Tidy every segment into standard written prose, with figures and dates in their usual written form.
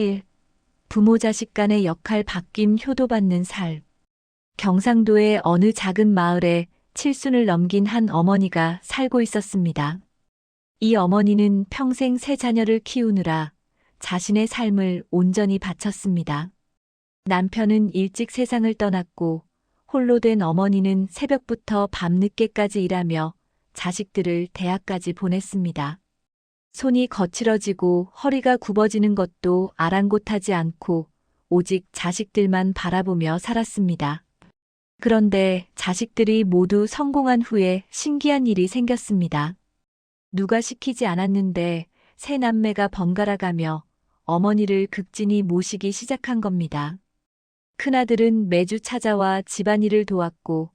1. 부모 자식 간의 역할 바뀜 효도받는 삶. 경상도의 어느 작은 마을에 칠순을 넘긴 한 어머니가 살고 있었습니다. 이 어머니는 평생 세 자녀를 키우느라 자신의 삶을 온전히 바쳤습니다. 남편은 일찍 세상을 떠났고 홀로 된 어머니는 새벽부터 밤늦게까지 일하며 자식들을 대학까지 보냈습니다. 손이 거칠어지고 허리가 굽어지는 것도 아랑곳하지 않고 오직 자식들만 바라보며 살았습니다. 그런데 자식들이 모두 성공한 후에 신기한 일이 생겼습니다. 누가 시키지 않았는데 세 남매가 번갈아 가며 어머니를 극진히 모시기 시작한 겁니다. 큰아들은 매주 찾아와 집안일을 도왔고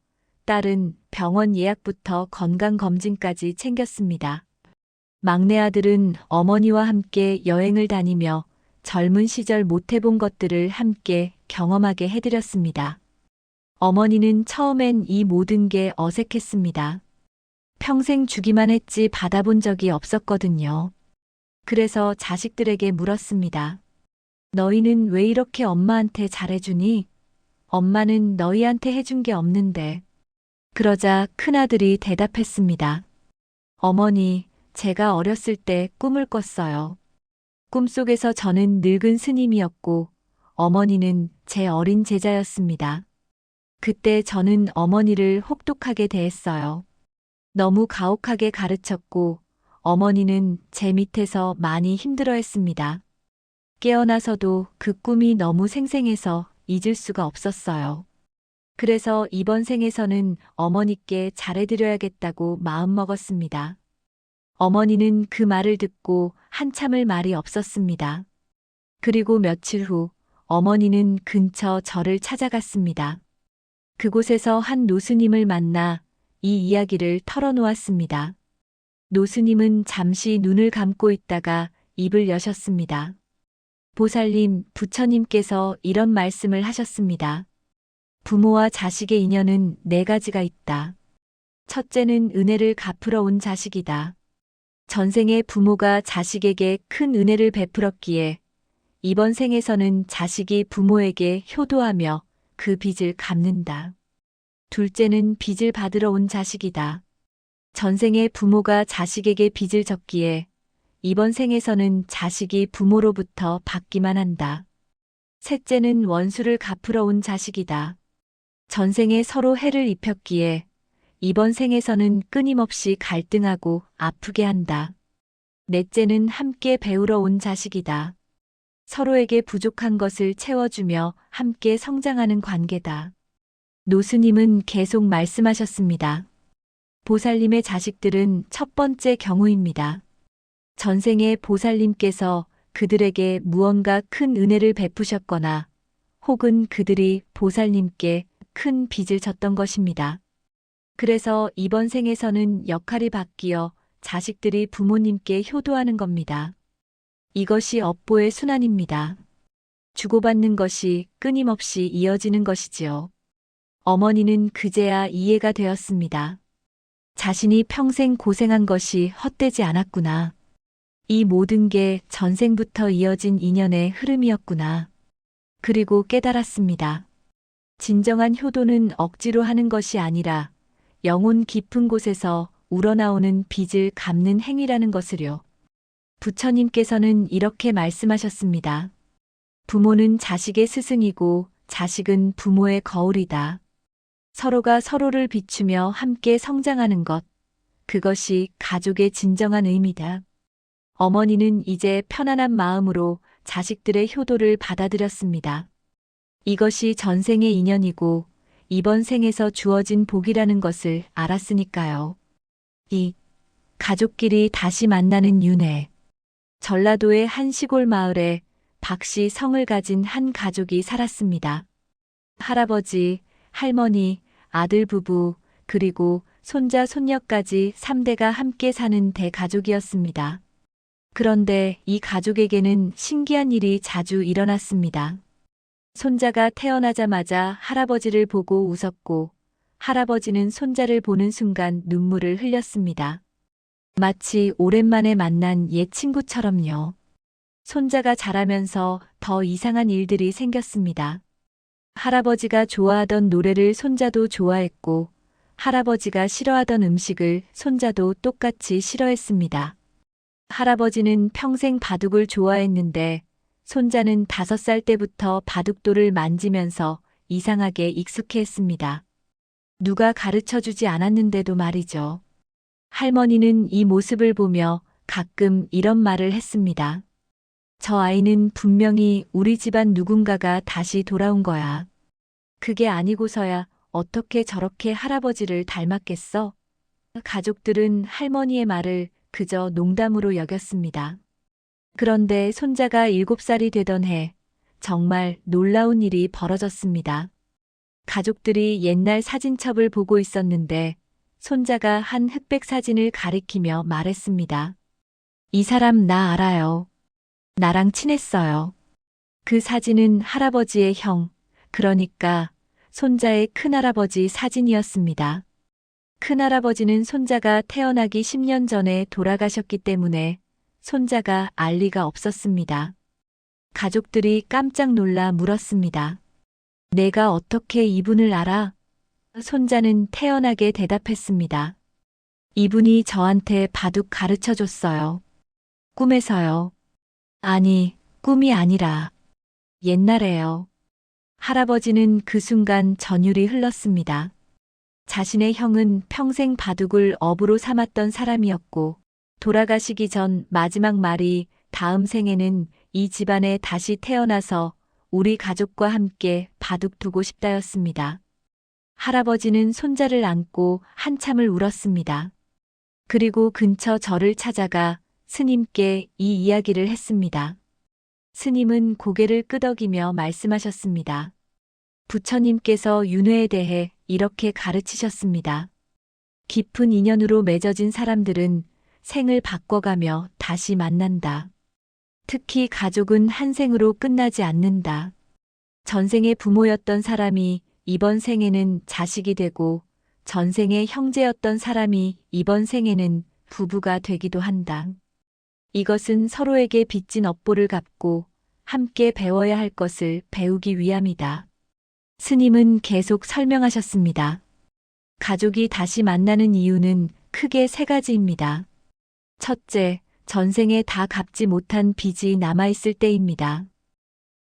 딸은 병원 예약부터 건강검진까지 챙겼습니다. 막내 아들은 어머니와 함께 여행을 다니며 젊은 시절 못 해본 것들을 함께 경험하게 해드렸습니다. 어머니는 처음엔 이 모든 게 어색했습니다. 평생 주기만 했지 받아본 적이 없었거든요. 그래서 자식들에게 물었습니다. 너희는 왜 이렇게 엄마한테 잘해주니? 엄마는 너희한테 해준 게 없는데. 그러자 큰아들이 대답했습니다. 어머니, 제가 어렸을 때 꿈을 꿨어요. 꿈속에서 저는 늙은 스님이었고 어머니는 제 어린 제자였습니다. 그때 저는 어머니를 혹독하게 대했어요. 너무 가혹하게 가르쳤고 어머니는 제 밑에서 많이 힘들어했습니다. 깨어나서도 그 꿈이 너무 생생해서 잊을 수가 없었어요. 그래서 이번 생에서는 어머니께 잘해드려야겠다고 마음먹었습니다. 어머니는 그 말을 듣고 한참을 말이 없었습니다. 그리고 며칠 후 어머니는 근처 절을 찾아갔습니다. 그곳에서 한 노스님을 만나 이 이야기를 털어놓았습니다. 노스님은 잠시 눈을 감고 있다가 입을 여셨습니다. 보살님, 부처님께서 이런 말씀을 하셨습니다. 부모와 자식의 인연은 네 가지가 있다. 첫째는 은혜를 갚으러 온 자식이다. 전생에 부모가 자식에게 큰 은혜를 베풀었기에 이번 생에서는 자식이 부모에게 효도하며 그 빚을 갚는다. 둘째는 빚을 받으러 온 자식이다. 전생에 부모가 자식에게 빚을 졌기에 이번 생에서는 자식이 부모로부터 받기만 한다. 셋째는 원수를 갚으러 온 자식이다. 전생에 서로 해를 입혔기에 이번 생에서는 끊임없이 갈등하고 아프게 한다. 넷째는 함께 배우러 온 자식이다. 서로에게 부족한 것을 채워주며 함께 성장하는 관계다. 노스님은 계속 말씀하셨습니다. 보살님의 자식들은 첫 번째 경우입니다. 전생에 보살님께서 그들에게 무언가 큰 은혜를 베푸셨거나 혹은 그들이 보살님께 큰 빚을 졌던 것입니다. 그래서 이번 생에서는 역할이 바뀌어 자식들이 부모님께 효도하는 겁니다. 이것이 업보의 순환입니다. 주고받는 것이 끊임없이 이어지는 것이지요. 어머니는 그제야 이해가 되었습니다. 자신이 평생 고생한 것이 헛되지 않았구나. 이 모든 게 전생부터 이어진 인연의 흐름이었구나. 그리고 깨달았습니다. 진정한 효도는 억지로 하는 것이 아니라 영혼 깊은 곳에서 우러나오는 빚을 갚는 행위라는 것을요. 부처님께서는 이렇게 말씀하셨습니다. 부모는 자식의 스승이고 자식은 부모의 거울이다. 서로가 서로를 비추며 함께 성장하는 것, 그것이 가족의 진정한 의미다. 어머니는 이제 편안한 마음으로 자식들의 효도를 받아들였습니다. 이것이 전생의 인연이고 이번 생에서 주어진 복이라는 것을 알았으니까요. 2. 가족끼리 다시 만나는 윤회. 전라도의 한 시골 마을에 박씨 성을 가진 한 가족이 살았습니다. 할아버지, 할머니, 아들 부부, 그리고 손자, 손녀까지 3대가 함께 사는 대가족이었습니다. 그런데 이 가족에게는 신기한 일이 자주 일어났습니다. 손자가 태어나자마자 할아버지를 보고 웃었고 할아버지는 손자를 보는 순간 눈물을 흘렸습니다. 마치 오랜만에 만난 옛 친구처럼요. 손자가 자라면서 더 이상한 일들이 생겼습니다. 할아버지가 좋아하던 노래를 손자도 좋아했고, 할아버지가 싫어하던 음식을 손자도 똑같이 싫어했습니다. 할아버지는 평생 바둑을 좋아했는데, 손자는 5살 때부터 바둑돌을 만지면서 이상하게 익숙해했습니다. 누가 가르쳐 주지 않았는데도 말이죠. 할머니는 이 모습을 보며 가끔 이런 말을 했습니다. 저 아이는 분명히 우리 집안 누군가가 다시 돌아온 거야. 그게 아니고서야 어떻게 저렇게 할아버지를 닮았겠어? 가족들은 할머니의 말을 그저 농담으로 여겼습니다. 그런데 손자가 7살이 되던 해, 정말 놀라운 일이 벌어졌습니다. 가족들이 옛날 사진첩을 보고 있었는데, 손자가 한 흑백 사진을 가리키며 말했습니다. 이 사람 나 알아요. 나랑 친했어요. 그 사진은 할아버지의 형, 그러니까 손자의 큰할아버지 사진이었습니다. 큰할아버지는 손자가 태어나기 10년 전에 돌아가셨기 때문에 손자가 알 리가 없었습니다. 가족들이 깜짝 놀라 물었습니다. 내가 어떻게 이분을 알아? 손자는 태연하게 대답했습니다. 이분이 저한테 바둑 가르쳐 줬어요. 꿈에서요. 아니, 꿈이 아니라 옛날에요. 할아버지는 그 순간 전율이 흘렀습니다. 자신의 형은 평생 바둑을 업으로 삼았던 사람이었고, 돌아가시기 전 마지막 말이 다음 생에는 이 집안에 다시 태어나서 우리 가족과 함께 바둑 두고 싶다였습니다. 할아버지는 손자를 안고 한참을 울었습니다. 그리고 근처 절을 찾아가 스님께 이 이야기를 했습니다. 스님은 고개를 끄덕이며 말씀하셨습니다. 부처님께서 윤회에 대해 이렇게 가르치셨습니다. 깊은 인연으로 맺어진 사람들은 생을 바꿔가며 다시 만난다. 특히 가족은 한 생으로 끝나지 않는다. 전생의 부모였던 사람이 이번 생에는 자식이 되고 전생의 형제였던 사람이 이번 생에는 부부가 되기도 한다. 이것은 서로에게 빚진 업보를 갚고 함께 배워야 할 것을 배우기 위함이다. 스님은 계속 설명하셨습니다. 가족이 다시 만나는 이유는 크게 3가지입니다. 첫째, 전생에 다 갚지 못한 빚이 남아있을 때입니다.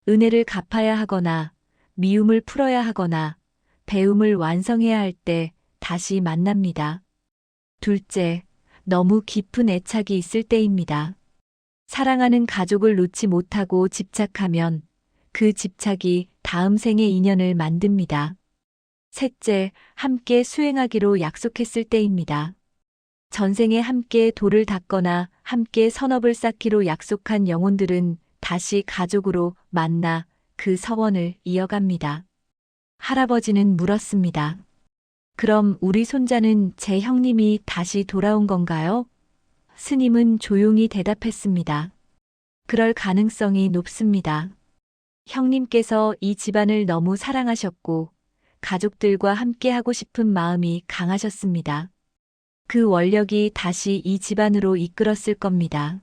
은혜를 갚아야 하거나 미움을 풀어야 하거나 배움을 완성해야 할 때 다시 만납니다. 둘째, 너무 깊은 애착이 있을 때입니다. 사랑하는 가족을 놓지 못하고 집착하면 그 집착이 다음 생의 인연을 만듭니다. 셋째, 함께 수행하기로 약속했을 때입니다. 전생에 함께 돌을 닦거나 함께 선업을 쌓기로 약속한 영혼들은 다시 가족으로 만나 그 서원을 이어갑니다. 할아버지는 물었습니다. 그럼 우리 손자는 제 형님이 다시 돌아온 건가요? 스님은 조용히 대답했습니다. 그럴 가능성이 높습니다. 형님께서 이 집안을 너무 사랑하셨고 가족들과 함께 하고 싶은 마음이 강하셨습니다. 그 원력이 다시 이 집안으로 이끌었을 겁니다.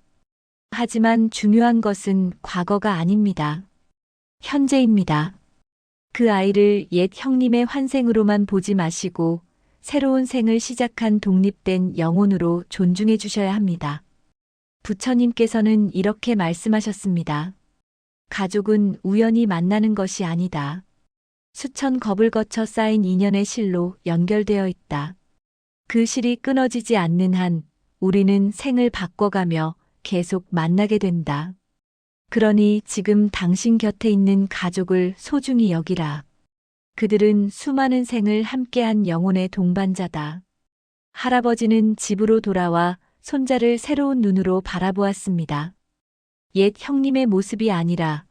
하지만 중요한 것은 과거가 아닙니다. 현재입니다. 그 아이를 옛 형님의 환생으로만 보지 마시고 새로운 생을 시작한 독립된 영혼으로 존중해 주셔야 합니다. 부처님께서는 이렇게 말씀하셨습니다. 가족은 우연히 만나는 것이 아니다. 수천 겁을 거쳐 쌓인 인연의 실로 연결되어 있다. 그 실이 끊어지지 않는 한 우리는 생을 바꿔가며 계속 만나게 된다. 그러니 지금 당신 곁에 있는 가족을 소중히 여기라. 그들은 수많은 생을 함께한 영혼의 동반자다. 할아버지는 집으로 돌아와 손자를 새로운 눈으로 바라보았습니다. 옛 형님의 모습이 아니라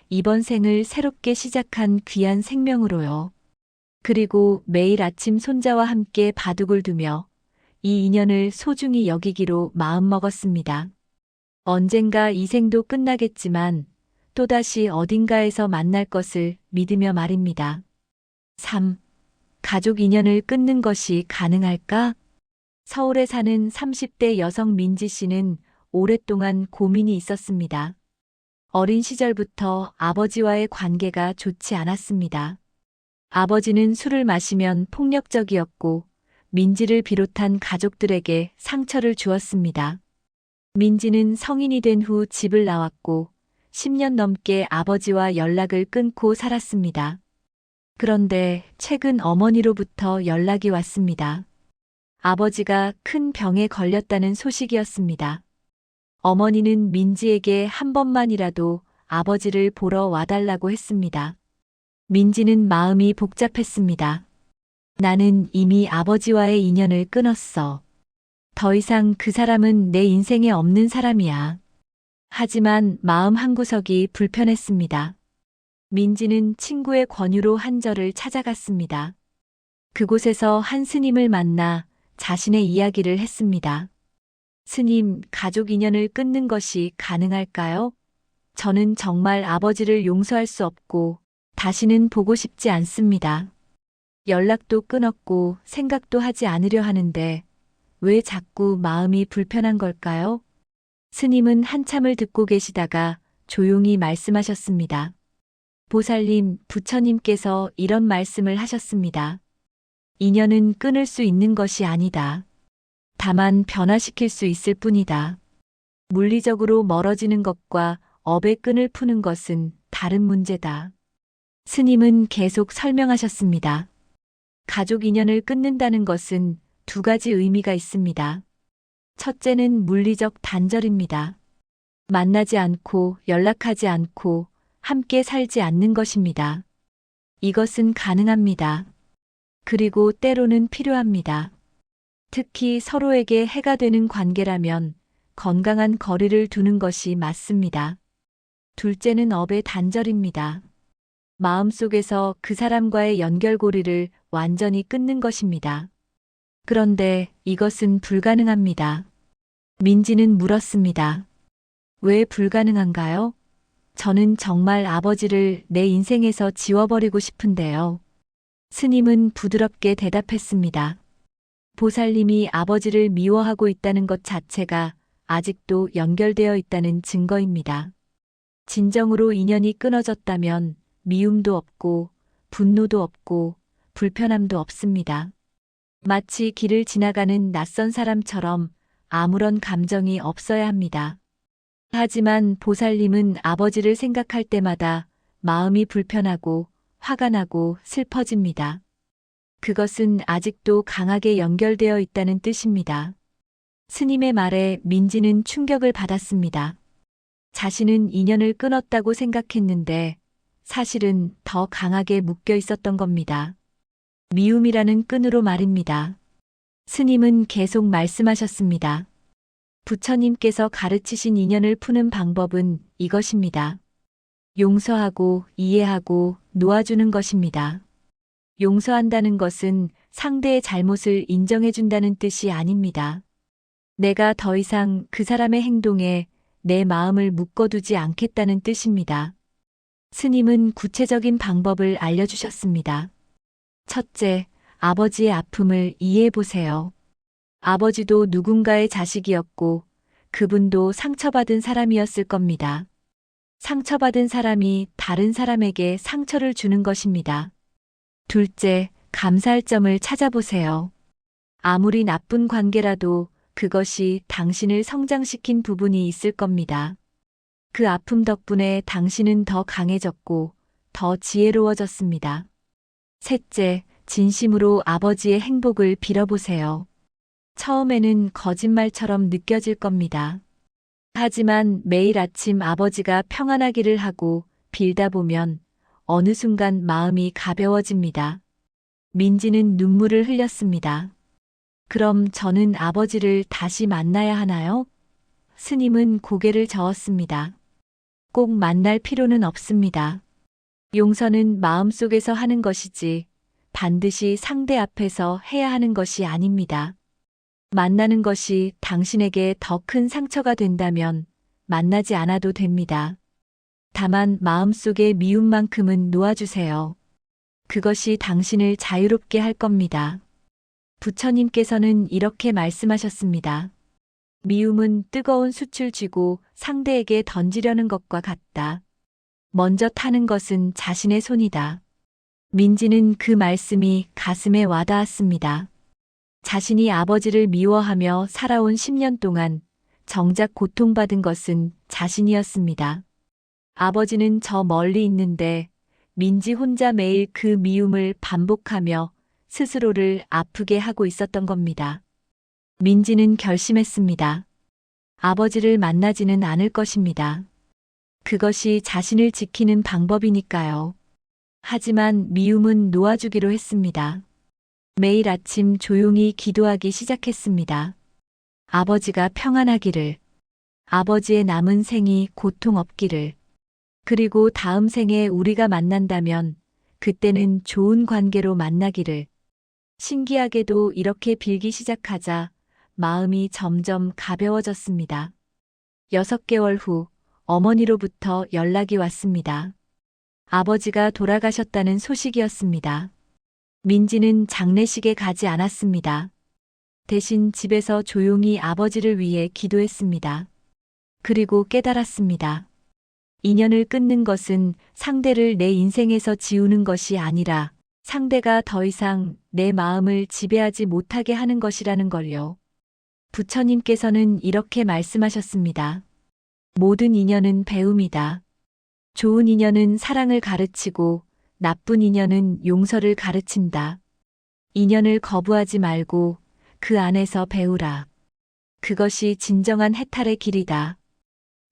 이번 생을 새롭게 시작한 귀한 생명으로요. 그리고 매일 아침 손자와 함께 바둑을 두며 이 인연을 소중히 여기기로 마음먹었습니다. 언젠가 이 생도 끝나겠지만 또다시 어딘가에서 만날 것을 믿으며 말입니다. 3. 가족 인연을 끊는 것이 가능할까? 서울에 사는 30대 여성 민지 씨는 오랫동안 고민이 있었습니다. 어린 시절부터 아버지와의 관계가 좋지 않았습니다. 아버지는 술을 마시면 폭력적이었고 민지를 비롯한 가족들에게 상처를 주었습니다. 민지는 성인이 된 후 집을 나왔고 10년 넘게 아버지와 연락을 끊고 살았습니다. 그런데 최근 어머니로부터 연락이 왔습니다. 아버지가 큰 병에 걸렸다는 소식이었습니다. 어머니는 민지에게 한 번만이라도 아버지를 보러 와달라고 했습니다. 민지는 마음이 복잡했습니다. 나는 이미 아버지와의 인연을 끊었어. 더 이상 그 사람은 내 인생에 없는 사람이야. 하지만 마음 한구석이 불편했습니다. 민지는 친구의 권유로 한 절을 찾아갔습니다. 그곳에서 한 스님을 만나 자신의 이야기를 했습니다. 스님, 가족 인연을 끊는 것이 가능할까요? 저는 정말 아버지를 용서할 수 없고 다시는 보고 싶지 않습니다. 연락도 끊었고 생각도 하지 않으려 하는데 왜 자꾸 마음이 불편한 걸까요? 스님은 한참을 듣고 계시다가 조용히 말씀하셨습니다. 보살님, 부처님께서 이런 말씀을 하셨습니다. 인연은 끊을 수 있는 것이 아니다. 다만 변화시킬 수 있을 뿐이다. 물리적으로 멀어지는 것과 업의 끈을 푸는 것은 다른 문제다. 스님은 계속 설명하셨습니다. 가족 인연을 끊는다는 것은 두 가지 의미가 있습니다. 첫째는 물리적 단절입니다. 만나지 않고 연락하지 않고 함께 살지 않는 것입니다. 이것은 가능합니다. 그리고 때로는 필요합니다. 특히 서로에게 해가 되는 관계라면 건강한 거리를 두는 것이 맞습니다. 둘째는 업의 단절입니다. 마음속에서 그 사람과의 연결고리를 완전히 끊는 것입니다. 그런데 이것은 불가능합니다. 민지는 물었습니다. 왜 불가능한가요? 저는 정말 아버지를 내 인생에서 지워버리고 싶은데요. 스님은 부드럽게 대답했습니다. 보살님이 아버지를 미워하고 있다는 것 자체가 아직도 연결되어 있다는 증거입니다. 진정으로 인연이 끊어졌다면 미움도 없고 분노도 없고 불편함도 없습니다. 마치 길을 지나가는 낯선 사람처럼 아무런 감정이 없어야 합니다. 하지만 보살님은 아버지를 생각할 때마다 마음이 불편하고 화가 나고 슬퍼집니다. 그것은 아직도 강하게 연결되어 있다는 뜻입니다. 스님의 말에 민지는 충격을 받았습니다. 자신은 인연을 끊었다고 생각했는데 사실은 더 강하게 묶여 있었던 겁니다. 미움이라는 끈으로 말입니다. 스님은 계속 말씀하셨습니다. 부처님께서 가르치신 인연을 푸는 방법은 이것입니다. 용서하고 이해하고 놓아주는 것입니다. 용서한다는 것은 상대의 잘못을 인정해준다는 뜻이 아닙니다. 내가 더 이상 그 사람의 행동에 내 마음을 묶어두지 않겠다는 뜻입니다. 스님은 구체적인 방법을 알려주셨습니다. 첫째, 아버지의 아픔을 이해해 보세요. 아버지도 누군가의 자식이었고 그분도 상처받은 사람이었을 겁니다. 상처받은 사람이 다른 사람에게 상처를 주는 것입니다. 둘째, 감사할 점을 찾아보세요. 아무리 나쁜 관계라도 그것이 당신을 성장시킨 부분이 있을 겁니다. 그 아픔 덕분에 당신은 더 강해졌고 더 지혜로워졌습니다. 셋째, 진심으로 아버지의 행복을 빌어보세요. 처음에는 거짓말처럼 느껴질 겁니다. 하지만 매일 아침 아버지가 평안하기를 하고 빌다 보면 어느 순간 마음이 가벼워집니다. 민지는 눈물을 흘렸습니다. 그럼 저는 아버지를 다시 만나야 하나요? 스님은 고개를 저었습니다. 꼭 만날 필요는 없습니다. 용서는 마음속에서 하는 것이지 반드시 상대 앞에서 해야 하는 것이 아닙니다. 만나는 것이 당신에게 더 큰 상처가 된다면 만나지 않아도 됩니다. 다만 마음속의 미움만큼은 놓아주세요. 그것이 당신을 자유롭게 할 겁니다. 부처님께서는 이렇게 말씀하셨습니다. 미움은 뜨거운 숯을 쥐고 상대에게 던지려는 것과 같다. 먼저 타는 것은 자신의 손이다. 민지는 그 말씀이 가슴에 와닿았습니다. 자신이 아버지를 미워하며 살아온 10년 동안 정작 고통받은 것은 자신이었습니다. 아버지는 저 멀리 있는데 민지 혼자 매일 그 미움을 반복하며 스스로를 아프게 하고 있었던 겁니다. 민지는 결심했습니다. 아버지를 만나지는 않을 것입니다. 그것이 자신을 지키는 방법이니까요. 하지만 미움은 놓아주기로 했습니다. 매일 아침 조용히 기도하기 시작했습니다. 아버지가 평안하기를, 아버지의 남은 생이 고통 없기를, 그리고 다음 생에 우리가 만난다면 그때는 좋은 관계로 만나기를. 신기하게도 이렇게 빌기 시작하자 마음이 점점 가벼워졌습니다. 6개월 후 어머니로부터 연락이 왔습니다. 아버지가 돌아가셨다는 소식이었습니다. 민지는 장례식에 가지 않았습니다. 대신 집에서 조용히 아버지를 위해 기도했습니다. 그리고 깨달았습니다. 인연을 끊는 것은 상대를 내 인생에서 지우는 것이 아니라 상대가 더 이상 내 마음을 지배하지 못하게 하는 것이라는 걸요. 부처님께서는 이렇게 말씀하셨습니다. 모든 인연은 배움이다. 좋은 인연은 사랑을 가르치고 나쁜 인연은 용서를 가르친다. 인연을 거부하지 말고 그 안에서 배우라. 그것이 진정한 해탈의 길이다.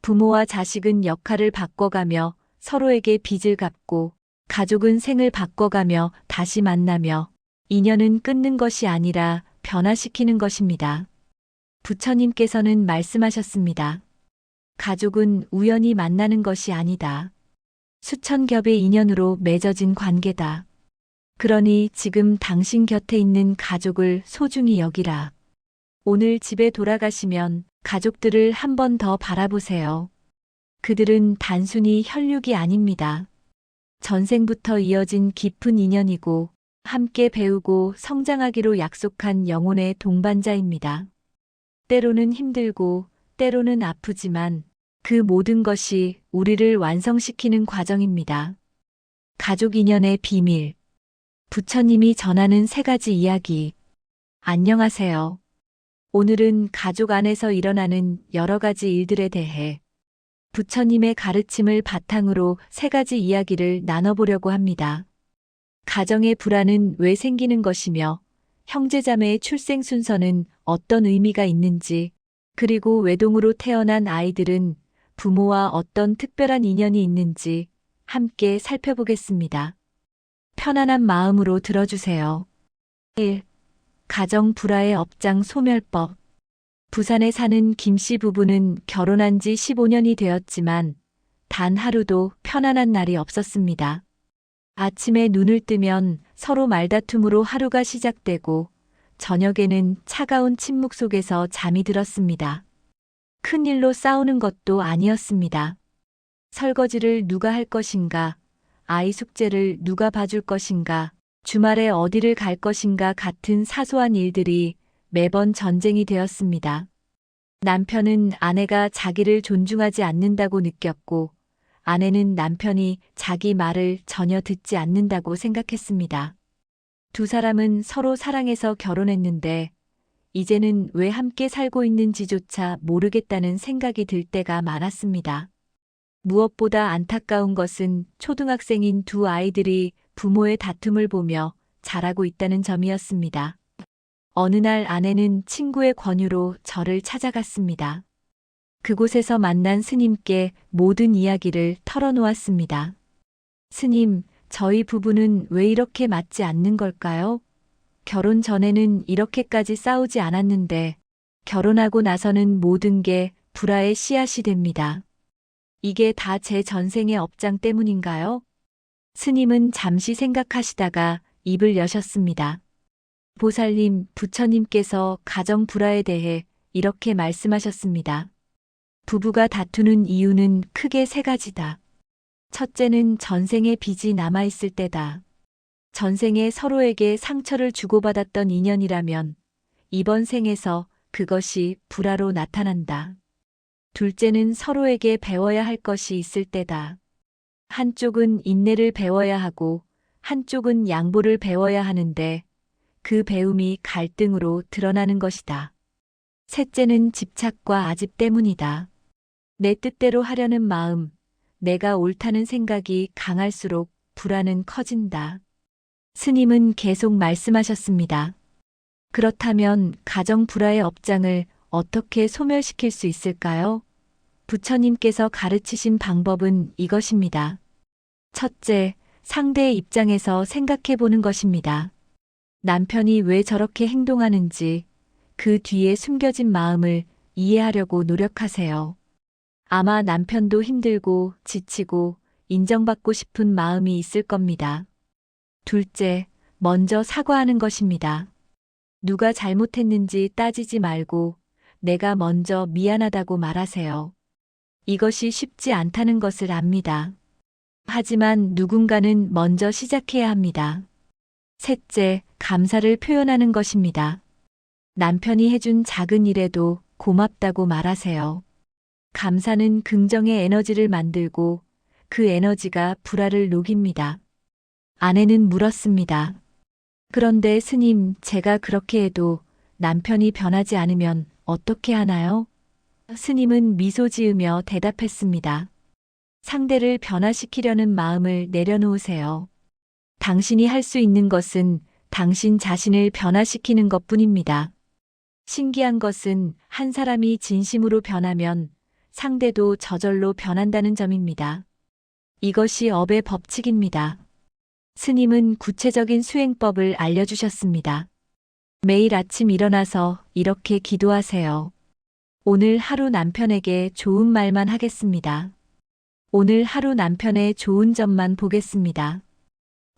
부모와 자식은 역할을 바꿔가며 서로에게 빚을 갚고 가족은 생을 바꿔가며 다시 만나며 인연은 끊는 것이 아니라 변화시키는 것입니다. 부처님께서는 말씀하셨습니다. 가족은 우연히 만나는 것이 아니다. 수천 겹의 인연으로 맺어진 관계다. 그러니 지금 당신 곁에 있는 가족을 소중히 여기라. 오늘 집에 돌아가시면 가족들을 한 번 더 바라보세요. 그들은 단순히 혈육이 아닙니다. 전생부터 이어진 깊은 인연이고 함께 배우고 성장하기로 약속한 영혼의 동반자입니다. 때로는 힘들고 때로는 아프지만 그 모든 것이 우리를 완성시키는 과정입니다. 가족 인연의 비밀. 부처님이 전하는 3가지 이야기. 안녕하세요. 오늘은 가족 안에서 일어나는 여러 가지 일들에 대해 부처님의 가르침을 바탕으로 3가지 이야기를 나눠보려고 합니다. 가정의 불화는 왜 생기는 것이며 형제자매의 출생 순서는 어떤 의미가 있는지, 그리고 외동으로 태어난 아이들은 부모와 어떤 특별한 인연이 있는지 함께 살펴보겠습니다. 편안한 마음으로 들어주세요. 1. 가정 불화의 업장 소멸법. 부산에 사는 김 씨 부부는 결혼한 지 15년이 되었지만 단 하루도 편안한 날이 없었습니다. 아침에 눈을 뜨면 서로 말다툼으로 하루가 시작되고 저녁에는 차가운 침묵 속에서 잠이 들었습니다. 큰일로 싸우는 것도 아니었습니다. 설거지를 누가 할 것인가, 아이 숙제를 누가 봐줄 것인가, 주말에 어디를 갈 것인가 같은 사소한 일들이 매번 전쟁이 되었습니다. 남편은 아내가 자기를 존중하지 않는다고 느꼈고, 아내는 남편이 자기 말을 전혀 듣지 않는다고 생각했습니다. 두 사람은 서로 사랑해서 결혼했는데, 이제는 왜 함께 살고 있는지조차 모르겠다는 생각이 들 때가 많았습니다. 무엇보다 안타까운 것은 초등학생인 두 아이들이 부모의 다툼을 보며 자라고 있다는 점이었습니다. 어느 날 아내는 친구의 권유로 절을 찾아갔습니다. 그곳에서 만난 스님께 모든 이야기를 털어놓았습니다. 스님, 저희 부부는 왜 이렇게 맞지 않는 걸까요? 결혼 전에는 이렇게까지 싸우지 않았는데 결혼하고 나서는 모든 게 불화의 씨앗이 됩니다. 이게 다 제 전생의 업장 때문인가요? 스님은 잠시 생각하시다가 입을 여셨습니다. 보살님, 부처님께서 가정 불화에 대해 이렇게 말씀하셨습니다. 부부가 다투는 이유는 크게 3가지다. 첫째는 전생의 빚이 남아있을 때다. 전생에 서로에게 상처를 주고받았던 인연이라면 이번 생에서 그것이 불화로 나타난다. 둘째는 서로에게 배워야 할 것이 있을 때다. 한쪽은 인내를 배워야 하고 한쪽은 양보를 배워야 하는데 그 배움이 갈등으로 드러나는 것이다. 셋째는 집착과 아집 때문이다. 내 뜻대로 하려는 마음, 내가 옳다는 생각이 강할수록 불화는 커진다. 스님은 계속 말씀하셨습니다. 그렇다면 가정 불화의 업장을 어떻게 소멸시킬 수 있을까요? 부처님께서 가르치신 방법은 이것입니다. 첫째, 상대의 입장에서 생각해 보는 것입니다. 남편이 왜 저렇게 행동하는지 그 뒤에 숨겨진 마음을 이해하려고 노력하세요. 아마 남편도 힘들고 지치고 인정받고 싶은 마음이 있을 겁니다. 둘째, 먼저 사과하는 것입니다. 누가 잘못했는지 따지지 말고 내가 먼저 미안하다고 말하세요. 이것이 쉽지 않다는 것을 압니다. 하지만 누군가는 먼저 시작해야 합니다. 셋째, 감사를 표현하는 것입니다. 남편이 해준 작은 일에도 고맙다고 말하세요. 감사는 긍정의 에너지를 만들고 그 에너지가 불화를 녹입니다. 아내는 물었습니다. 그런데 스님, 제가 그렇게 해도 남편이 변하지 않으면 어떻게 하나요? 스님은 미소 지으며 대답했습니다. 상대를 변화시키려는 마음을 내려놓으세요. 당신이 할 수 있는 것은 당신 자신을 변화시키는 것뿐입니다. 신기한 것은 한 사람이 진심으로 변하면 상대도 저절로 변한다는 점입니다. 이것이 업의 법칙입니다. 스님은 구체적인 수행법을 알려주셨습니다. 매일 아침 일어나서 이렇게 기도하세요. 오늘 하루 남편에게 좋은 말만 하겠습니다. 오늘 하루 남편의 좋은 점만 보겠습니다.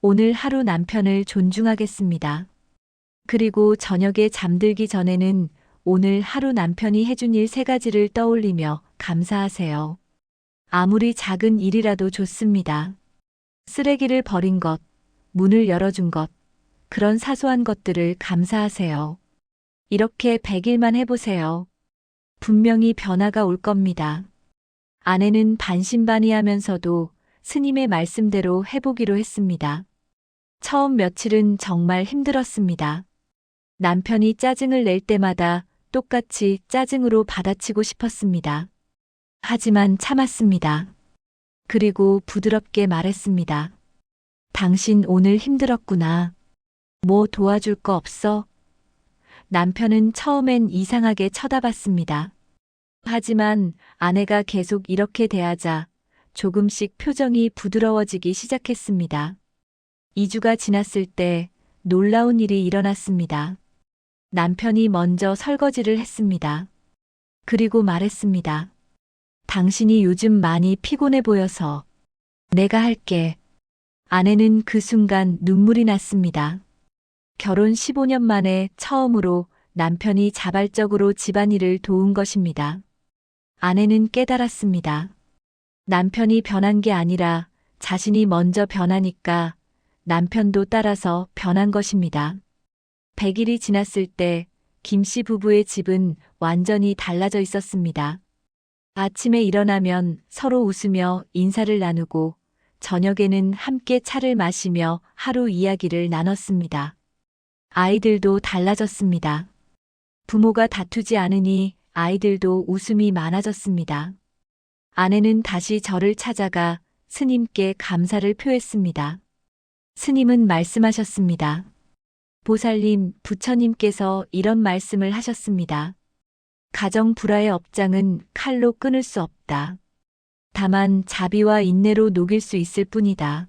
오늘 하루 남편을 존중하겠습니다. 그리고 저녁에 잠들기 전에는 오늘 하루 남편이 해준 일 3가지를 떠올리며 감사하세요. 아무리 작은 일이라도 좋습니다. 쓰레기를 버린 것, 문을 열어준 것, 그런 사소한 것들을 감사하세요. 이렇게 100일만 해보세요. 분명히 변화가 올 겁니다. 아내는 반신반의하면서도 스님의 말씀대로 해보기로 했습니다. 처음 며칠은 정말 힘들었습니다. 남편이 짜증을 낼 때마다 똑같이 짜증으로 받아치고 싶었습니다. 하지만 참았습니다. 그리고 부드럽게 말했습니다. 당신 오늘 힘들었구나. 뭐 도와줄 거 없어? 남편은 처음엔 이상하게 쳐다봤습니다. 하지만 아내가 계속 이렇게 대하자 조금씩 표정이 부드러워지기 시작했습니다. 2주가 지났을 때 놀라운 일이 일어났습니다. 남편이 먼저 설거지를 했습니다. 그리고 말했습니다. 당신이 요즘 많이 피곤해 보여서 내가 할게. 아내는 그 순간 눈물이 났습니다. 결혼 15년 만에 처음으로 남편이 자발적으로 집안일을 도운 것입니다. 아내는 깨달았습니다. 남편이 변한 게 아니라 자신이 먼저 변하니까 남편도 따라서 변한 것입니다. 100일이 지났을 때 김씨 부부의 집은 완전히 달라져 있었습니다. 아침에 일어나면 서로 웃으며 인사를 나누고 저녁에는 함께 차를 마시며 하루 이야기를 나눴습니다. 아이들도 달라졌습니다. 부모가 다투지 않으니 아이들도 웃음이 많아졌습니다. 아내는 다시 저를 찾아가 스님께 감사를 표했습니다. 스님은 말씀하셨습니다. 보살님, 부처님께서 이런 말씀을 하셨습니다. 가정 불화의 업장은 칼로 끊을 수 없다. 다만 자비와 인내로 녹일 수 있을 뿐이다.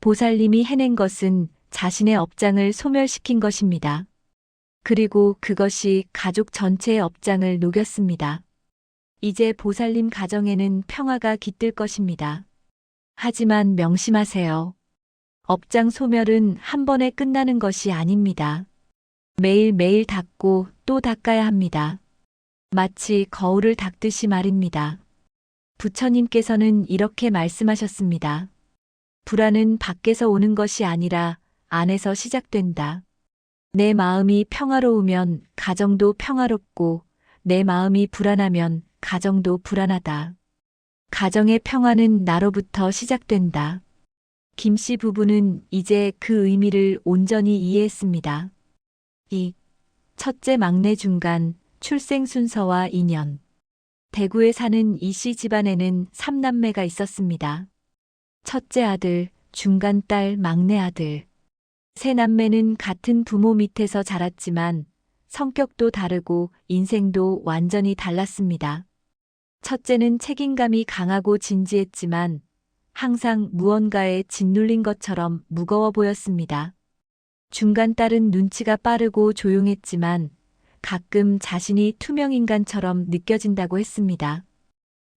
보살님이 해낸 것은 자신의 업장을 소멸시킨 것입니다. 그리고 그것이 가족 전체의 업장을 녹였습니다. 이제 보살님 가정에는 평화가 깃들 것입니다. 하지만 명심하세요. 업장 소멸은 한 번에 끝나는 것이 아닙니다. 매일매일 닦고 또 닦아야 합니다. 마치 거울을 닦듯이 말입니다. 부처님께서는 이렇게 말씀하셨습니다. 불화는 밖에서 오는 것이 아니라 안에서 시작된다. 내 마음이 평화로우면 가정도 평화롭고 내 마음이 불안하면 가정도 불안하다. 가정의 평화는 나로부터 시작된다. 김 씨 부부는 이제 그 의미를 온전히 이해했습니다. 첫째 막내 중간, 출생 순서와 인연. 대구에 사는 이 씨 집안에는 3남매가 있었습니다. 첫째 아들, 중간 딸, 막내 아들. 세 남매는 같은 부모 밑에서 자랐지만 성격도 다르고 인생도 완전히 달랐습니다. 첫째는 책임감이 강하고 진지했지만 항상 무언가에 짓눌린 것처럼 무거워 보였습니다. 중간 딸은 눈치가 빠르고 조용했지만 가끔 자신이 투명인간처럼 느껴진다고 했습니다.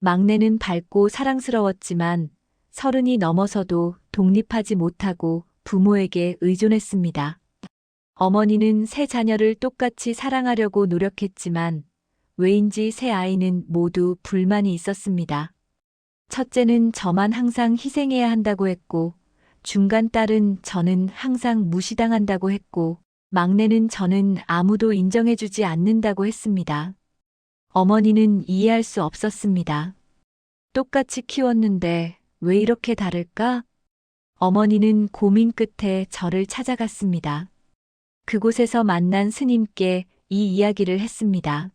막내는 밝고 사랑스러웠지만 30이 넘어서도 독립하지 못하고 부모에게 의존했습니다. 어머니는 세 자녀를 똑같이 사랑하려고 노력했지만 왜인지 세 아이는 모두 불만이 있었습니다. 첫째는 저만 항상 희생해야 한다고 했고, 중간 딸은 저는 항상 무시당한다고 했고, 막내는 저는 아무도 인정해주지 않는다고 했습니다. 어머니는 이해할 수 없었습니다. 똑같이 키웠는데 왜 이렇게 다를까? 어머니는 고민 끝에 저를 찾아갔습니다. 그곳에서 만난 스님께 이 이야기를 했습니다.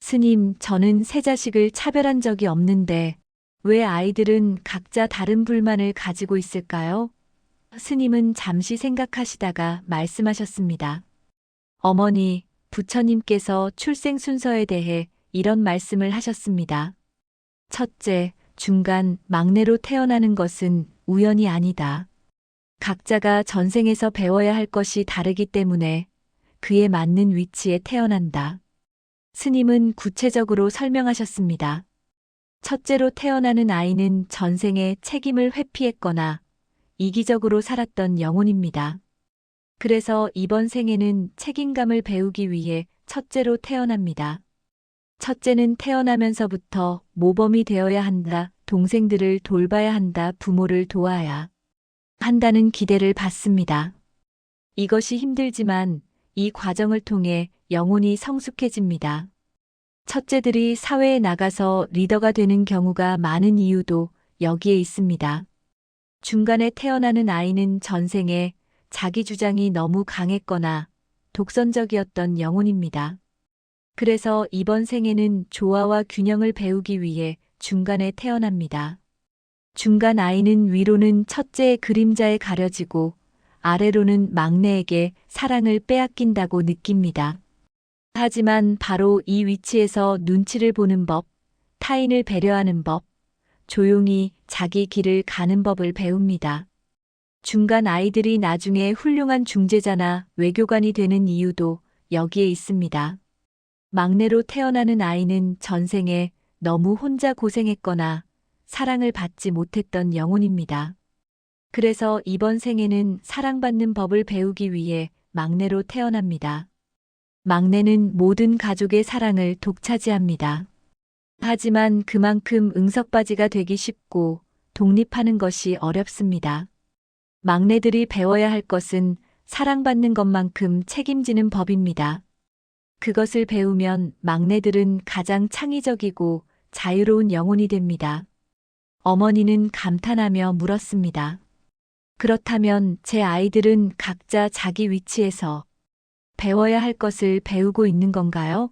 스님, 저는 세 자식을 차별한 적이 없는데 왜 아이들은 각자 다른 불만을 가지고 있을까요? 스님은 잠시 생각하시다가 말씀하셨습니다. 어머니, 부처님께서 출생 순서에 대해 이런 말씀을 하셨습니다. 첫째, 중간, 막내로 태어나는 것은 우연이 아니다. 각자가 전생에서 배워야 할 것이 다르기 때문에 그에 맞는 위치에 태어난다. 스님은 구체적으로 설명하셨습니다. 첫째로 태어나는 아이는 전생에 책임을 회피했거나 이기적으로 살았던 영혼입니다. 그래서 이번 생에는 책임감을 배우기 위해 첫째로 태어납니다. 첫째는 태어나면서부터 모범이 되어야 한다, 동생들을 돌봐야 한다, 부모를 도와야 한다는 기대를 받습니다. 이것이 힘들지만 이 과정을 통해 영혼이 성숙해집니다. 첫째들이 사회에 나가서 리더가 되는 경우가 많은 이유도 여기에 있습니다. 중간에 태어나는 아이는 전생에 자기 주장이 너무 강했거나 독선적이었던 영혼입니다. 그래서 이번 생에는 조화와 균형을 배우기 위해 중간에 태어납니다. 중간 아이는 위로는 첫째의 그림자에 가려지고 아래로는 막내에게 사랑을 빼앗긴다고 느낍니다. 하지만 바로 이 위치에서 눈치를 보는 법, 타인을 배려하는 법, 조용히 자기 길을 가는 법을 배웁니다. 중간 아이들이 나중에 훌륭한 중재자나 외교관이 되는 이유도 여기에 있습니다. 막내로 태어나는 아이는 전생에 너무 혼자 고생했거나 사랑을 받지 못했던 영혼입니다. 그래서 이번 생에는 사랑받는 법을 배우기 위해 막내로 태어납니다. 막내는 모든 가족의 사랑을 독차지합니다. 하지만 그만큼 응석바지가 되기 쉽고 독립하는 것이 어렵습니다. 막내들이 배워야 할 것은 사랑받는 것만큼 책임지는 법입니다. 그것을 배우면 막내들은 가장 창의적이고 자유로운 영혼이 됩니다. 어머니는 감탄하며 물었습니다. 그렇다면 제 아이들은 각자 자기 위치에서 배워야 할 것을 배우고 있는 건가요?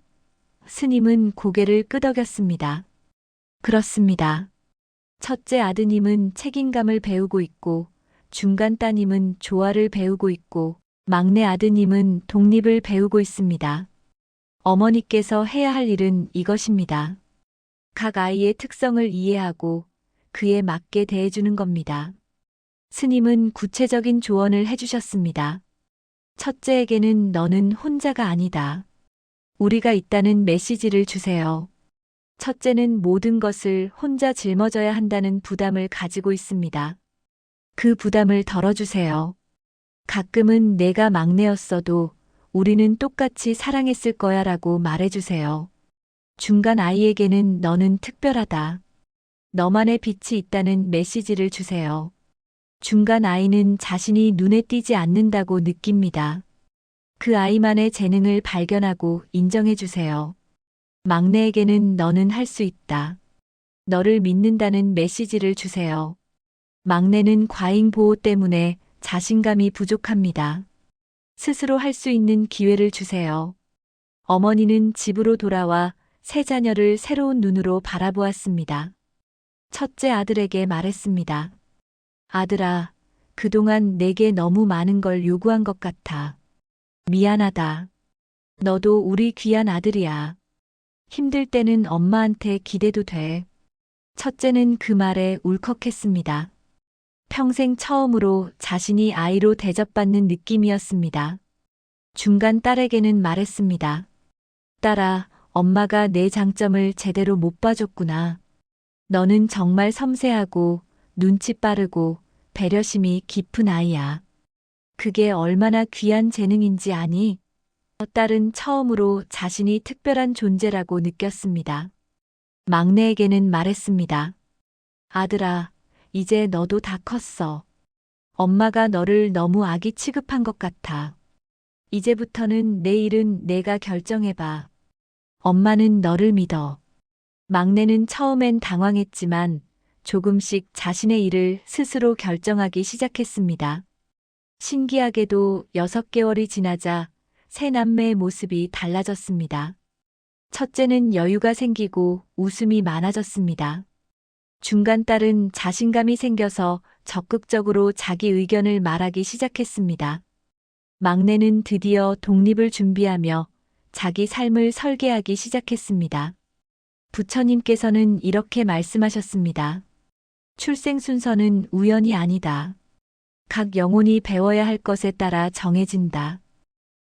스님은 고개를 끄덕였습니다. 그렇습니다. 첫째 아드님은 책임감을 배우고 있고, 중간 따님은 조화를 배우고 있고, 막내 아드님은 독립을 배우고 있습니다. 어머니께서 해야 할 일은 이것입니다. 각 아이의 특성을 이해하고 그에 맞게 대해주는 겁니다. 스님은 구체적인 조언을 해주셨습니다. 첫째에게는 너는 혼자가 아니다. 우리가 있다는 메시지를 주세요. 첫째는 모든 것을 혼자 짊어져야 한다는 부담을 가지고 있습니다. 그 부담을 덜어주세요. 가끔은 내가 막내였어도 우리는 똑같이 사랑했을 거야 라고 말해주세요. 중간 아이에게는 너는 특별하다. 너만의 빛이 있다는 메시지를 주세요. 중간 아이는 자신이 눈에 띄지 않는다고 느낍니다. 그 아이만의 재능을 발견하고 인정해 주세요. 막내에게는 너는 할 수 있다. 너를 믿는다는 메시지를 주세요. 막내는 과잉 보호 때문에 자신감이 부족합니다. 스스로 할 수 있는 기회를 주세요. 어머니는 집으로 돌아와 세 자녀를 새로운 눈으로 바라보았습니다. 첫째 아들에게 말했습니다. 아들아, 그동안 내게 너무 많은 걸 요구한 것 같아. 미안하다. 너도 우리 귀한 아들이야. 힘들 때는 엄마한테 기대도 돼. 첫째는 그 말에 울컥했습니다. 평생 처음으로 자신이 아이로 대접받는 느낌이었습니다. 중간 딸에게는 말했습니다. 딸아, 엄마가 내 장점을 제대로 못 봐줬구나. 너는 정말 섬세하고 눈치 빠르고 배려심이 깊은 아이야. 그게 얼마나 귀한 재능인지 아니? 딸은 처음으로 자신이 특별한 존재라고 느꼈습니다. 막내에게는 말했습니다. 아들아, 이제 너도 다 컸어. 엄마가 너를 너무 아기 취급한 것 같아. 이제부터는 내 일은 내가 결정해봐. 엄마는 너를 믿어. 막내는 처음엔 당황했지만 조금씩 자신의 일을 스스로 결정하기 시작했습니다. 신기하게도 6개월이 지나자 새 남매의 모습이 달라졌습니다. 첫째는 여유가 생기고 웃음이 많아졌습니다. 중간 딸은 자신감이 생겨서 적극적으로 자기 의견을 말하기 시작했습니다. 막내는 드디어 독립을 준비하며 자기 삶을 설계하기 시작했습니다. 부처님께서는 이렇게 말씀하셨습니다. 출생 순서는 우연이 아니다. 각 영혼이 배워야 할 것에 따라 정해진다.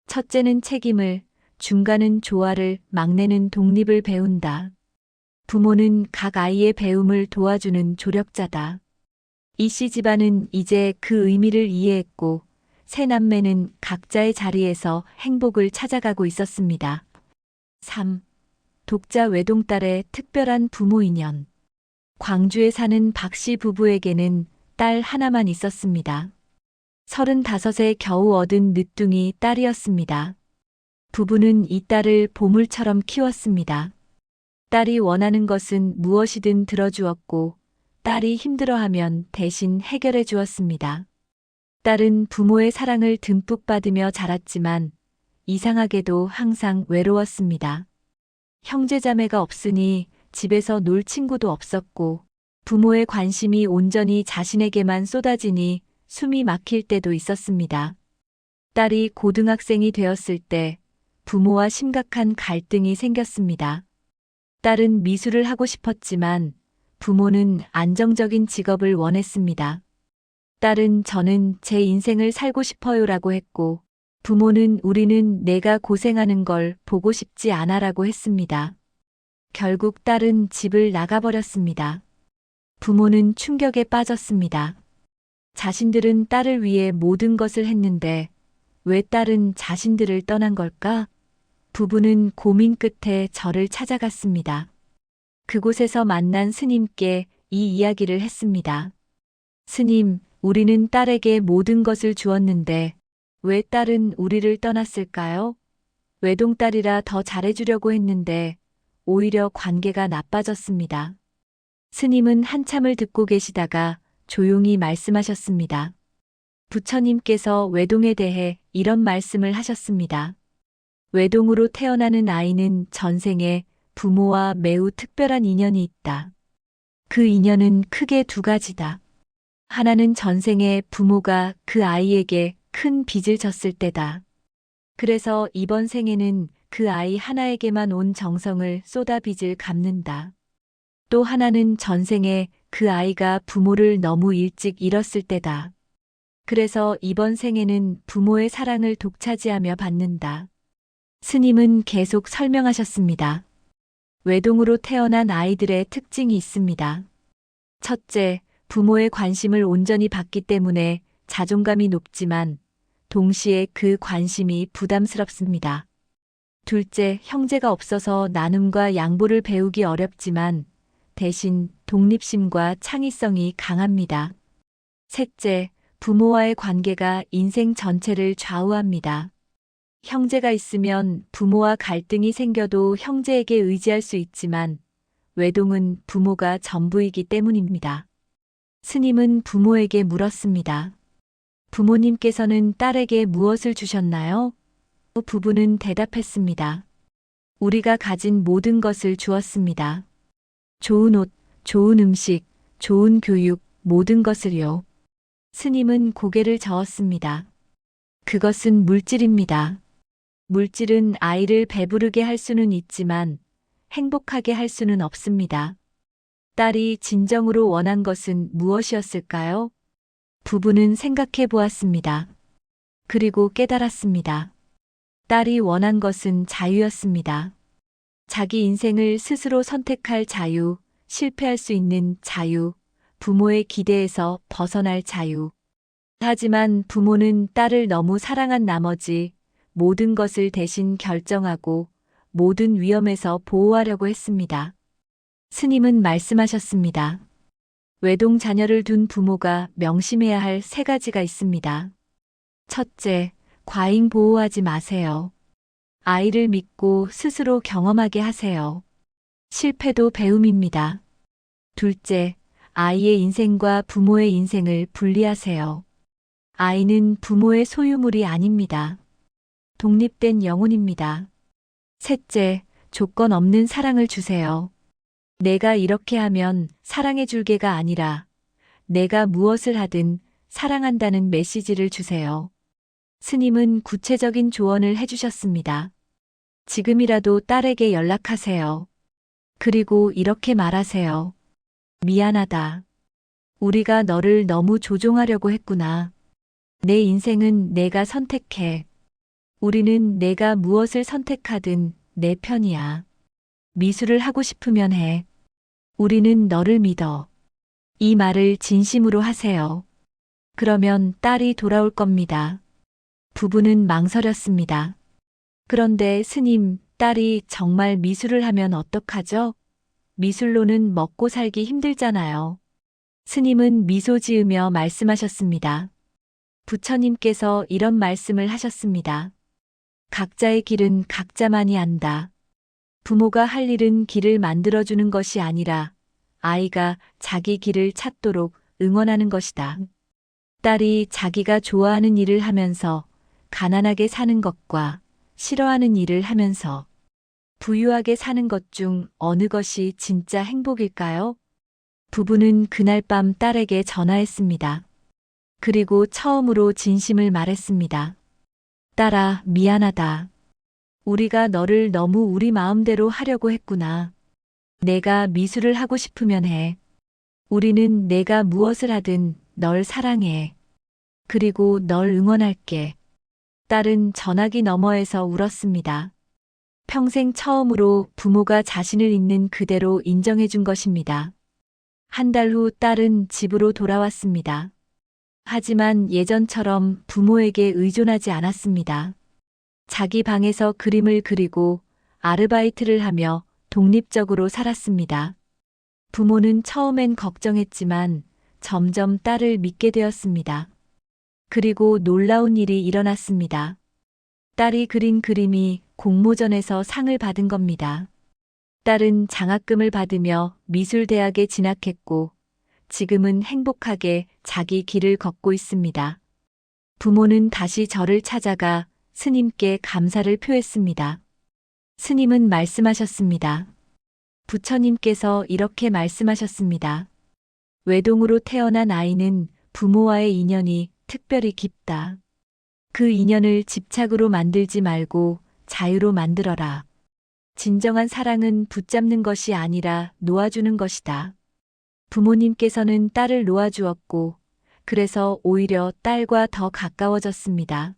첫째는 책임을, 중간은 조화를, 막내는 독립을 배운다. 부모는 각 아이의 배움을 도와주는 조력자다. 이씨 집안은 이제 그 의미를 이해했고 새 남매는 각자의 자리에서 행복을 찾아가고 있었습니다. 3. 독자 외동딸의 특별한 부모 인연. 광주에 사는 박씨 부부에게는 딸 하나만 있었습니다. 35에 겨우 얻은 늦둥이 딸이었습니다. 부부는 이 딸을 보물처럼 키웠습니다. 딸이 원하는 것은 무엇이든 들어주었고 딸이 힘들어하면 대신 해결해 주었습니다. 딸은 부모의 사랑을 듬뿍 받으며 자랐지만 이상하게도 항상 외로웠습니다. 형제자매가 없으니 집에서 놀 친구도 없었고 부모의 관심이 온전히 자신에게만 쏟아지니 숨이 막힐 때도 있었습니다. 딸이 고등학생이 되었을 때 부모와 심각한 갈등이 생겼습니다. 딸은 미술을 하고 싶었지만 부모는 안정적인 직업을 원했습니다. 딸은 저는 제 인생을 살고 싶어요라고 했고 부모는 우리는 내가 고생하는 걸 보고 싶지 않아라고 했습니다. 결국 딸은 집을 나가버렸습니다. 부모는 충격에 빠졌습니다. 자신들은 딸을 위해 모든 것을 했는데 왜 딸은 자신들을 떠난 걸까? 부부는 고민 끝에 저를 찾아갔습니다. 그곳에서 만난 스님께 이 이야기를 했습니다. 스님, 우리는 딸에게 모든 것을 주었는데 왜 딸은 우리를 떠났을까요? 외동딸이라 더 잘해주려고 했는데 오히려 관계가 나빠졌습니다. 스님은 한참을 듣고 계시다가 조용히 말씀하셨습니다. 부처님께서 외동에 대해 이런 말씀을 하셨습니다. 외동으로 태어나는 아이는 전생에 부모와 매우 특별한 인연이 있다. 그 인연은 크게 두 가지다. 하나는 전생에 부모가 그 아이에게 큰 빚을 졌을 때다. 그래서 이번 생에는 그 아이 하나에게만 온 정성을 쏟아 빚을 갚는다. 또 하나는 전생에 그 아이가 부모를 너무 일찍 잃었을 때다. 그래서 이번 생에는 부모의 사랑을 독차지하며 받는다. 스님은 계속 설명하셨습니다. 외동으로 태어난 아이들의 특징이 있습니다. 첫째, 부모의 관심을 온전히 받기 때문에 자존감이 높지만 동시에 그 관심이 부담스럽습니다. 둘째, 형제가 없어서 나눔과 양보를 배우기 어렵지만 대신 독립심과 창의성이 강합니다. 셋째, 부모와의 관계가 인생 전체를 좌우합니다. 형제가 있으면 부모와 갈등이 생겨도 형제에게 의지할 수 있지만 외동은 부모가 전부이기 때문입니다. 스님은 부모에게 물었습니다. 부모님께서는 딸에게 무엇을 주셨나요? 부부는 대답했습니다. 우리가 가진 모든 것을 주었습니다. 좋은 옷, 좋은 음식, 좋은 교육, 모든 것을요. 스님은 고개를 저었습니다. 그것은 물질입니다. 물질은 아이를 배부르게 할 수는 있지만 행복하게 할 수는 없습니다. 딸이 진정으로 원한 것은 무엇이었을까요? 부부는 생각해 보았습니다. 그리고 깨달았습니다. 딸이 원한 것은 자유였습니다. 자기 인생을 스스로 선택할 자유, 실패할 수 있는 자유, 부모의 기대에서 벗어날 자유. 하지만 부모는 딸을 너무 사랑한 나머지 모든 것을 대신 결정하고 모든 위험에서 보호하려고 했습니다. 스님은 말씀하셨습니다. 외동 자녀를 둔 부모가 명심해야 할 3가지가 있습니다. 첫째, 과잉 보호하지 마세요. 아이를 믿고 스스로 경험하게 하세요. 실패도 배움입니다. 둘째, 아이의 인생과 부모의 인생을 분리하세요. 아이는 부모의 소유물이 아닙니다. 독립된 영혼입니다. 셋째, 조건 없는 사랑을 주세요. 내가 이렇게 하면 사랑해 줄게가 아니라 내가 무엇을 하든 사랑한다는 메시지를 주세요. 스님은 구체적인 조언을 해주셨습니다. 지금이라도 딸에게 연락하세요. 그리고 이렇게 말하세요. 미안하다. 우리가 너를 너무 조종하려고 했구나. 내 인생은 내가 선택해. 우리는 내가 무엇을 선택하든 내 편이야. 미술을 하고 싶으면 해. 우리는 너를 믿어. 이 말을 진심으로 하세요. 그러면 딸이 돌아올 겁니다. 부부는 망설였습니다. 그런데 스님, 딸이 정말 미술을 하면 어떡하죠? 미술로는 먹고 살기 힘들잖아요. 스님은 미소 지으며 말씀하셨습니다. 부처님께서 이런 말씀을 하셨습니다. 각자의 길은 각자만이 안다. 부모가 할 일은 길을 만들어주는 것이 아니라 아이가 자기 길을 찾도록 응원하는 것이다. 딸이 자기가 좋아하는 일을 하면서 가난하게 사는 것과 싫어하는 일을 하면서 부유하게 사는 것 중 어느 것이 진짜 행복일까요? 부부는 그날 밤 딸에게 전화했습니다. 그리고 처음으로 진심을 말했습니다. 딸아, 미안하다. 우리가 너를 너무 우리 마음대로 하려고 했구나. 내가 미술을 하고 싶으면 해. 우리는 내가 무엇을 하든 널 사랑해. 그리고 널 응원할게. 딸은 전화기 너머에서 울었습니다. 평생 처음으로 부모가 자신을 있는 그대로 인정해 준 것입니다. 한 달 후 딸은 집으로 돌아왔습니다. 하지만 예전처럼 부모에게 의존하지 않았습니다. 자기 방에서 그림을 그리고 아르바이트를 하며 독립적으로 살았습니다. 부모는 처음엔 걱정했지만 점점 딸을 믿게 되었습니다. 그리고 놀라운 일이 일어났습니다. 딸이 그린 그림이 공모전에서 상을 받은 겁니다. 딸은 장학금을 받으며 미술대학에 진학했고 지금은 행복하게 자기 길을 걷고 있습니다. 부모는 다시 저를 찾아가 스님께 감사를 표했습니다. 스님은 말씀하셨습니다. 부처님께서 이렇게 말씀하셨습니다. 외동으로 태어난 아이는 부모와의 인연이 특별히 깊다. 그 인연을 집착으로 만들지 말고 자유로 만들어라. 진정한 사랑은 붙잡는 것이 아니라 놓아주는 것이다. 부모님께서는 딸을 놓아주었고, 그래서 오히려 딸과 더 가까워졌습니다.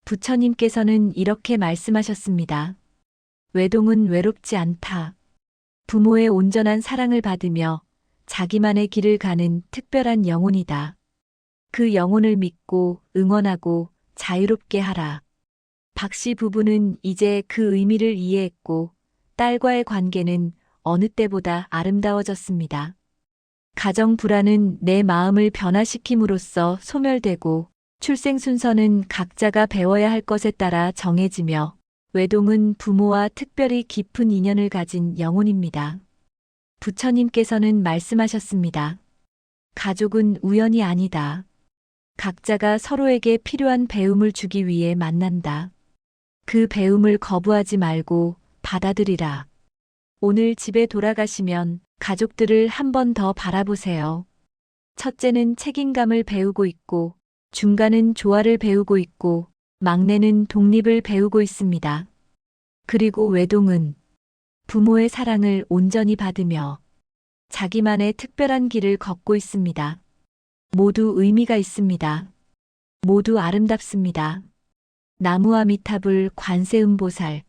부처님께서는 이렇게 말씀하셨습니다. 외동은 외롭지 않다. 부모의 온전한 사랑을 받으며 자기만의 길을 가는 특별한 영혼이다. 그 영혼을 믿고 응원하고 자유롭게 하라. 박씨 부부는 이제 그 의미를 이해했고 딸과의 관계는 어느 때보다 아름다워졌습니다. 가정 불화는 내 마음을 변화시킴으로써 소멸되고 출생 순서는 각자가 배워야 할 것에 따라 정해지며 외동은 부모와 특별히 깊은 인연을 가진 영혼입니다. 부처님께서는 말씀하셨습니다. 가족은 우연이 아니다. 각자가 서로에게 필요한 배움을 주기 위해 만난다. 그 배움을 거부하지 말고 받아들이라. 오늘 집에 돌아가시면 가족들을 한 번 더 바라보세요. 첫째는 책임감을 배우고 있고, 중간은 조화를 배우고 있고, 막내는 독립을 배우고 있습니다. 그리고 외동은 부모의 사랑을 온전히 받으며 자기만의 특별한 길을 걷고 있습니다. 모두 의미가 있습니다. 모두 아름답습니다. 나무아미타불 관세음보살